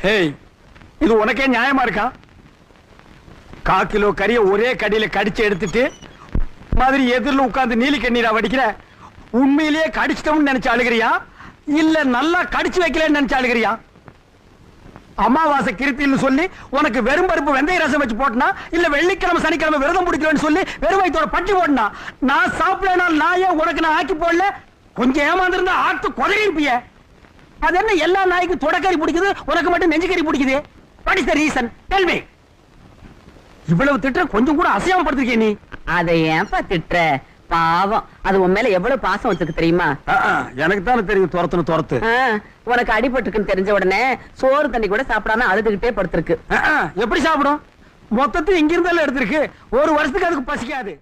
ஏய், இது உனக்கே நியாயமா இருக்கா? 1/4 கிலோ கறிய ஒரே கடியில கடிச்சு எடுத்துட்டு மாதிரி எதிரில் உட்கார்ந்து நீலி கண்ணீரா வடிக்கிற? உண்மையிலேயே கடிச்சிட்டோம்னு நினைச்சு அழுகிறியா இல்ல நல்லா கடிச்சு வைக்கலன்னு நினைச்சு அழுகிறியா? அமாவாசை கிருத்தின்னு சொல்லி உனக்கு வெறும் பருப்பு வெந்தய ரசம் வச்சு போட்டனா இல்ல வெள்ளிக்கிழமை சனிக்கிழமை விரதம் பிடிக்கலன்னு சொல்லி வெறும் வயித்தோட பட்டி போட்டனா? நான் சாப்பிடனா நான் ஏன் உனக்கு நான் ஆக்கி போடல? கொஞ்சம் ஏமாந்திருந்தா ஆட்டு கொதறி இருப்பிய. அது என்ன எல்லா நாய்க்கும் தொடக்கறி பிடிக்குது, உனக்கு மட்டும் நெஞ்சுக்கறி பிடிக்குது? What is the reason? Tell me. இவ்வளவு திட்ட கொஞ்சம் கூட அசையாம படுத்திருக்கே நீ. அதை ஏன்பா திட்டுற? பாவம், அது உன் மேல எவ்வளவு பாசம் வச்சிருக்கு தெரியுமா? எனக்கு தானே தெரியும் துரத்து. உனக்கு அடிபட்டுருக்குன்னு தெரிஞ்ச உடனே சோறு தண்ணி கூட சாப்பிடாம அழுதுகிட்டே படுத்திருக்கு. எப்படி சாப்பிடும்? மொத்தத்தில் இங்கிருந்தாலும் எடுத்திருக்கு. ஒரு வருஷத்துக்கு அதுக்கு பசிக்காது.